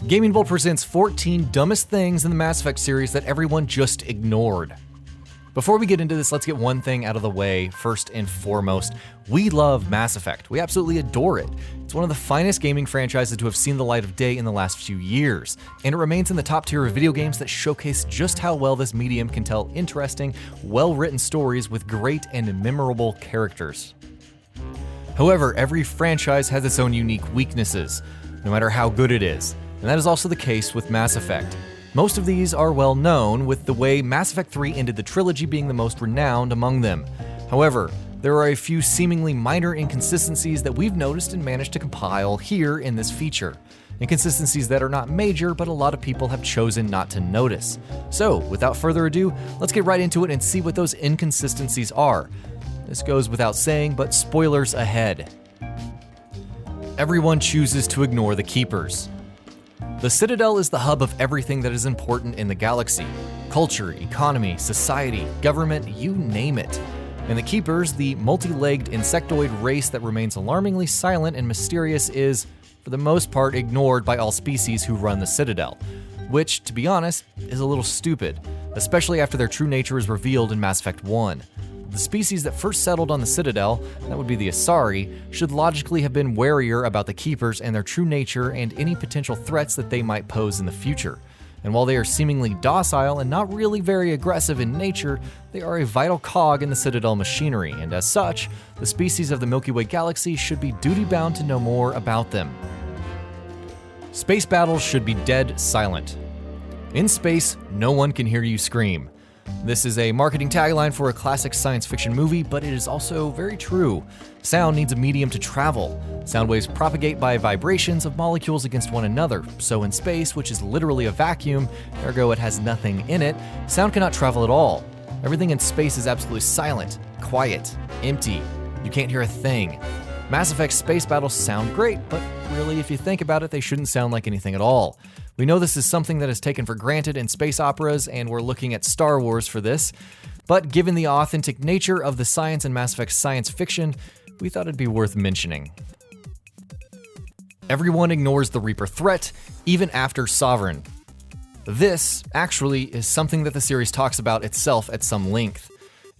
Gaming Bowl presents 14 dumbest things in the Mass Effect series that everyone just ignored. Before we get into this, let's get one thing out of the way first and foremost. We love Mass Effect. We absolutely adore it. It's one of the finest gaming franchises to have seen the light of day in the last few years, and it remains in the top tier of video games that showcase just how well this medium can tell interesting, well-written stories with great and memorable characters. However, every franchise has its own unique weaknesses, no matter how good it is, and that is also the case with Mass Effect. Most of these are well known, with the way Mass Effect 3 ended the trilogy being the most renowned among them. However, there are a few seemingly minor inconsistencies that we've noticed and managed to compile here in this feature. Inconsistencies that are not major, but a lot of people have chosen not to notice. So, without further ado, let's get right into it and see what those inconsistencies are. This goes without saying, but spoilers ahead. Everyone chooses to ignore the Keepers. The Citadel is the hub of everything that is important in the galaxy. Culture, economy, society, government, you name it. And the Keepers, the multi-legged insectoid race that remains alarmingly silent and mysterious, is, for the most part, ignored by all species who run the Citadel. Which, to be honest, is a little stupid, especially after their true nature is revealed in Mass Effect 1. The species that first settled on the Citadel, that would be the Asari, should logically have been warier about the Keepers and their true nature and any potential threats that they might pose in the future. And while they are seemingly docile and not really very aggressive in nature, they are a vital cog in the Citadel machinery, and as such, the species of the Milky Way galaxy should be duty-bound to know more about them. Space battles should be dead silent. In space, no one can hear you scream. This is a marketing tagline for a classic science fiction movie, but it is also very true. Sound needs a medium to travel. Sound waves propagate by vibrations of molecules against one another, so in space, which is literally a vacuum, ergo it has nothing in it, sound cannot travel at all. Everything in space is absolutely silent, quiet, empty. You can't hear a thing. Mass Effect space battles sound great, but really, if you think about it, they shouldn't sound like anything at all. We know this is something that is taken for granted in space operas, and we're looking at Star Wars for this, but given the authentic nature of the science in Mass Effect science fiction, we thought it'd be worth mentioning. Everyone ignores the Reaper threat, even after Sovereign. This, actually, is something that the series talks about itself at some length.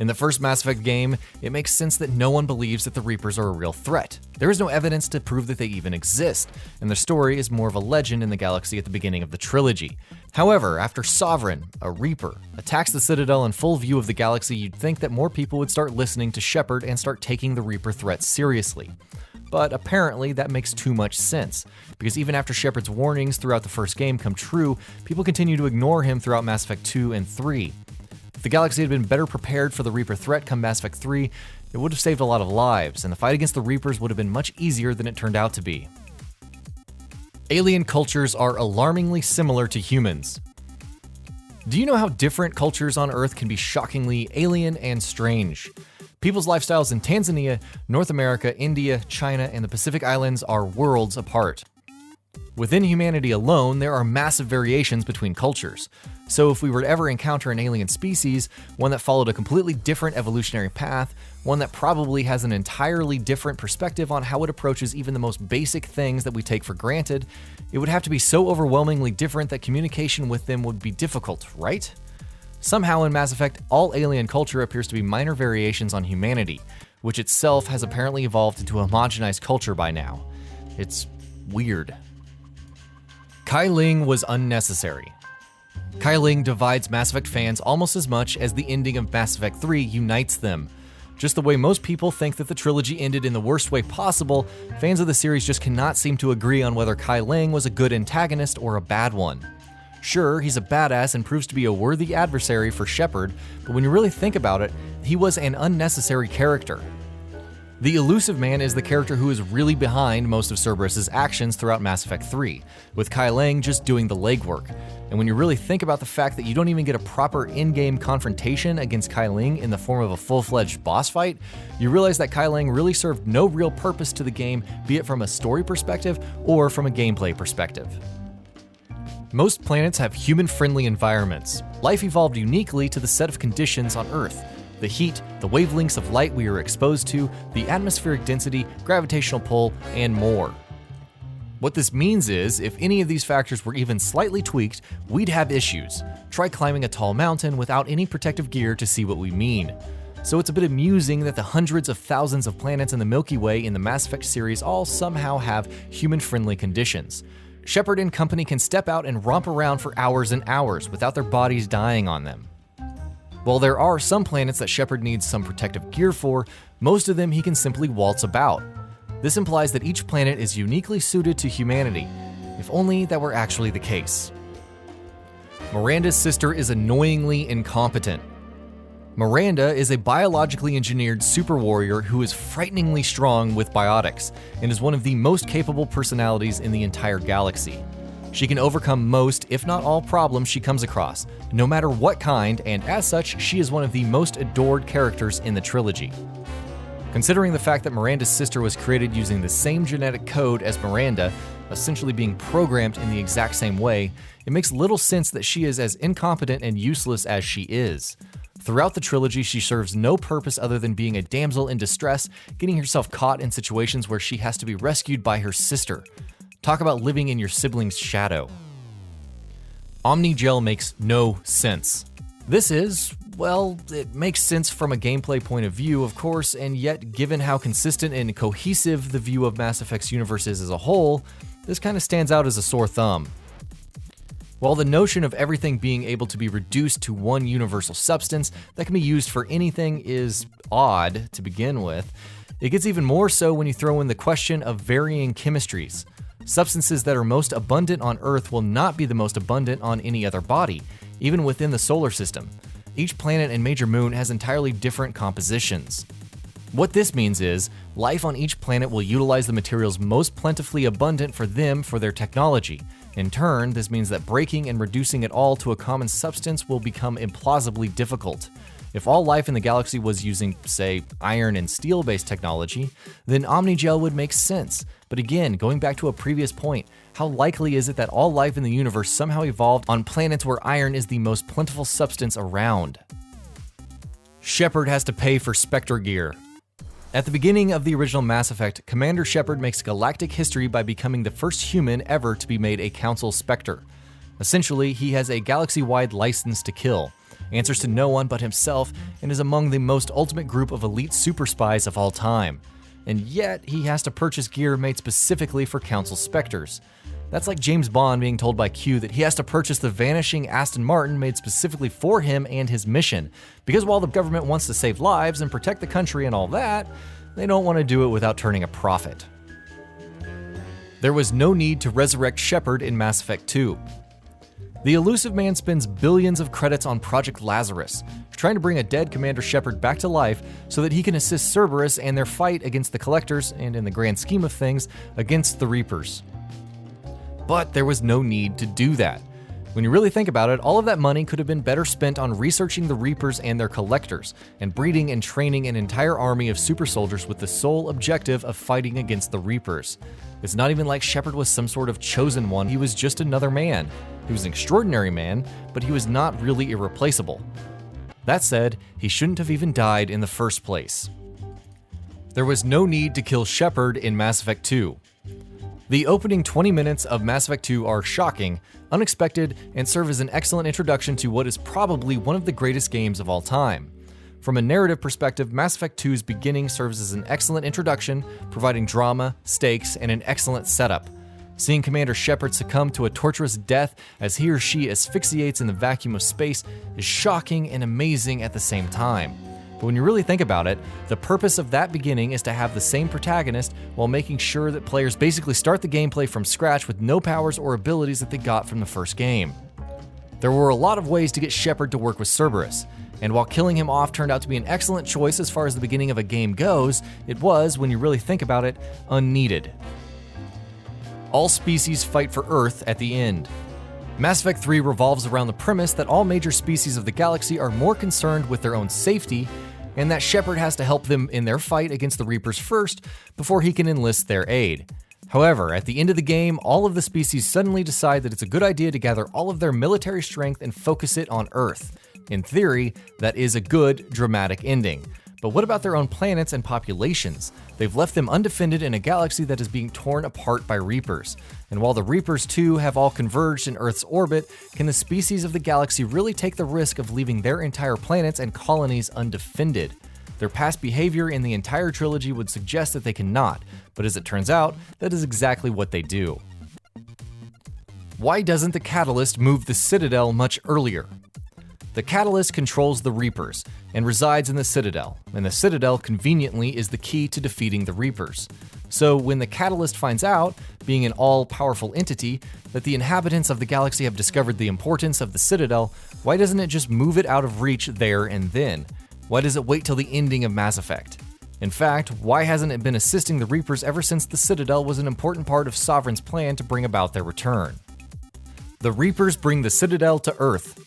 In the first Mass Effect game, it makes sense that no one believes that the Reapers are a real threat. There is no evidence to prove that they even exist, and their story is more of a legend in the galaxy at the beginning of the trilogy. However, after Sovereign, a Reaper, attacks the Citadel in full view of the galaxy, you'd think that more people would start listening to Shepard and start taking the Reaper threat seriously. But apparently that makes too much sense, because even after Shepard's warnings throughout the first game come true, people continue to ignore him throughout Mass Effect 2 and 3. If the galaxy had been better prepared for the Reaper threat come Mass Effect 3, it would have saved a lot of lives, and the fight against the Reapers would have been much easier than it turned out to be. Alien cultures are alarmingly similar to humans. Do you know how different cultures on Earth can be shockingly alien and strange? People's lifestyles in Tanzania, North America, India, China, and the Pacific Islands are worlds apart. Within humanity alone, there are massive variations between cultures. So if we were to ever encounter an alien species, one that followed a completely different evolutionary path, one that probably has an entirely different perspective on how it approaches even the most basic things that we take for granted, it would have to be so overwhelmingly different that communication with them would be difficult, right? Somehow in Mass Effect, all alien culture appears to be minor variations on humanity, which itself has apparently evolved into a homogenized culture by now. It's weird. Kai Ling was unnecessary. Kai Ling divides Mass Effect fans almost as much as the ending of Mass Effect 3 unites them. Just the way most people think that the trilogy ended in the worst way possible, fans of the series just cannot seem to agree on whether Kai Ling was a good antagonist or a bad one. Sure, he's a badass and proves to be a worthy adversary for Shepard, but when you really think about it, he was an unnecessary character. The Elusive Man is the character who is really behind most of Cerberus' actions throughout Mass Effect 3, with Kai Ling just doing the legwork. And when you really think about the fact that you don't even get a proper in-game confrontation against Kai Ling in the form of a full-fledged boss fight, you realize that Kai Ling really served no real purpose to the game, be it from a story perspective or from a gameplay perspective. Most planets have human-friendly environments. Life evolved uniquely to the set of conditions on Earth. The heat, the wavelengths of light we are exposed to, the atmospheric density, gravitational pull, and more. What this means is, if any of these factors were even slightly tweaked, we'd have issues. Try climbing a tall mountain without any protective gear to see what we mean. So it's a bit amusing that the hundreds of thousands of planets in the Milky Way in the Mass Effect series all somehow have human-friendly conditions. Shepard and company can step out and romp around for hours and hours without their bodies dying on them. While there are some planets that Shepard needs some protective gear for, most of them he can simply waltz about. This implies that each planet is uniquely suited to humanity, if only that were actually the case. Miranda's sister is annoyingly incompetent. Miranda is a biologically engineered super warrior who is frighteningly strong with biotics and is one of the most capable personalities in the entire galaxy. She can overcome most, if not all, problems she comes across, no matter what kind, and as such, she is one of the most adored characters in the trilogy. Considering the fact that Miranda's sister was created using the same genetic code as Miranda, essentially being programmed in the exact same way, it makes little sense that she is as incompetent and useless as she is. Throughout the trilogy, she serves no purpose other than being a damsel in distress, getting herself caught in situations where she has to be rescued by her sister. Talk about living in your sibling's shadow. Omnigel makes no sense. This is, well, it makes sense from a gameplay point of view, of course, and yet given how consistent and cohesive the view of Mass Effect's universe is as a whole, this kind of stands out as a sore thumb. While the notion of everything being able to be reduced to one universal substance that can be used for anything is odd to begin with, it gets even more so when you throw in the question of varying chemistries. Substances that are most abundant on Earth will not be the most abundant on any other body, even within the solar system. Each planet and major moon has entirely different compositions. What this means is, life on each planet will utilize the materials most plentifully abundant for them for their technology. In turn, this means that breaking and reducing it all to a common substance will become implausibly difficult. If all life in the galaxy was using, say, iron and steel-based technology, then Omnigel would make sense. But again, going back to a previous point, how likely is it that all life in the universe somehow evolved on planets where iron is the most plentiful substance around? Shepard has to pay for Spectre gear. At the beginning of the original Mass Effect, Commander Shepard makes galactic history by becoming the first human ever to be made a Council Spectre. Essentially, he has a galaxy-wide license to kill, answers to no one but himself, and is among the most ultimate group of elite super spies of all time. And yet, he has to purchase gear made specifically for Council Spectres. That's like James Bond being told by Q that he has to purchase the vanishing Aston Martin made specifically for him and his mission, because while the government wants to save lives and protect the country and all that, they don't want to do it without turning a profit. There was no need to resurrect Shepard in Mass Effect 2. The Illusive Man spends billions of credits on Project Lazarus, trying to bring a dead Commander Shepard back to life so that he can assist Cerberus and their fight against the Collectors and, in the grand scheme of things, against the Reapers. But there was no need to do that. When you really think about it, all of that money could have been better spent on researching the Reapers and their Collectors, and breeding and training an entire army of super soldiers with the sole objective of fighting against the Reapers. It's not even like Shepard was some sort of chosen one, he was just another man. He was an extraordinary man, but he was not really irreplaceable. That said, he shouldn't have even died in the first place. There was no need to kill Shepard in Mass Effect 2. The opening 20 minutes of Mass Effect 2 are shocking, unexpected, and serve as an excellent introduction to what is probably one of the greatest games of all time. From a narrative perspective, Mass Effect 2's beginning serves as an excellent introduction, providing drama, stakes, and an excellent setup. Seeing Commander Shepard succumb to a torturous death as he or she asphyxiates in the vacuum of space is shocking and amazing at the same time. But when you really think about it, the purpose of that beginning is to have the same protagonist while making sure that players basically start the gameplay from scratch with no powers or abilities that they got from the first game. There were a lot of ways to get Shepard to work with Cerberus, and while killing him off turned out to be an excellent choice as far as the beginning of a game goes, it was, when you really think about it, unneeded. All species fight for Earth at the end. Mass Effect 3 revolves around the premise that all major species of the galaxy are more concerned with their own safety, and that Shepard has to help them in their fight against the Reapers first before he can enlist their aid. However, at the end of the game, all of the species suddenly decide that it's a good idea to gather all of their military strength and focus it on Earth. In theory, that is a good, dramatic ending. But what about their own planets and populations? They've left them undefended in a galaxy that is being torn apart by Reapers. And while the Reapers too have all converged in Earth's orbit, can the species of the galaxy really take the risk of leaving their entire planets and colonies undefended? Their past behavior in the entire trilogy would suggest that they cannot, but as it turns out, that is exactly what they do. Why doesn't the Catalyst move the Citadel much earlier? The Catalyst controls the Reapers and resides in the Citadel, and the Citadel conveniently is the key to defeating the Reapers. So when the Catalyst finds out, being an all-powerful entity, that the inhabitants of the galaxy have discovered the importance of the Citadel, why doesn't it just move it out of reach there and then? Why does it wait till the ending of Mass Effect? In fact, why hasn't it been assisting the Reapers ever since the Citadel was an important part of Sovereign's plan to bring about their return? The Reapers bring the Citadel to Earth.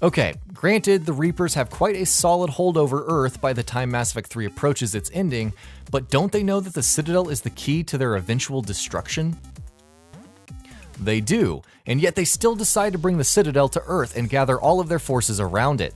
Okay, granted, the Reapers have quite a solid hold over Earth by the time Mass Effect 3 approaches its ending, but don't they know that the Citadel is the key to their eventual destruction? They do, and yet they still decide to bring the Citadel to Earth and gather all of their forces around it.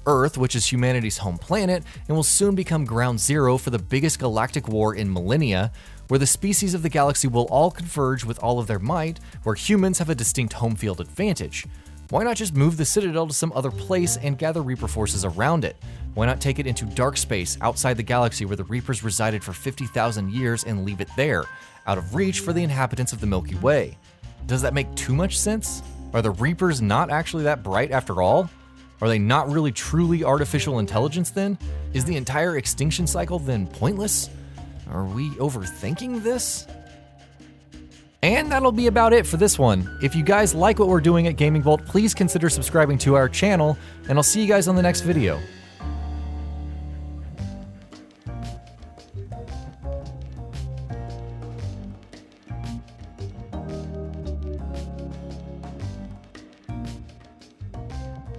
Earth, which is humanity's home planet, and will soon become ground zero for the biggest galactic war in millennia, where the species of the galaxy will all converge with all of their might, where humans have a distinct home field advantage. Why not just move the Citadel to some other place and gather Reaper forces around it? Why not take it into dark space outside the galaxy where the Reapers resided for 50,000 years and leave it there, out of reach for the inhabitants of the Milky Way? Does that make too much sense? Are the Reapers not actually that bright after all? Are they not really truly artificial intelligence then? Is the entire extinction cycle then pointless? Are we overthinking this? And that'll be about it for this one. If you guys like what we're doing at Gaming Vault, please consider subscribing to our channel, and I'll see you guys on the next video.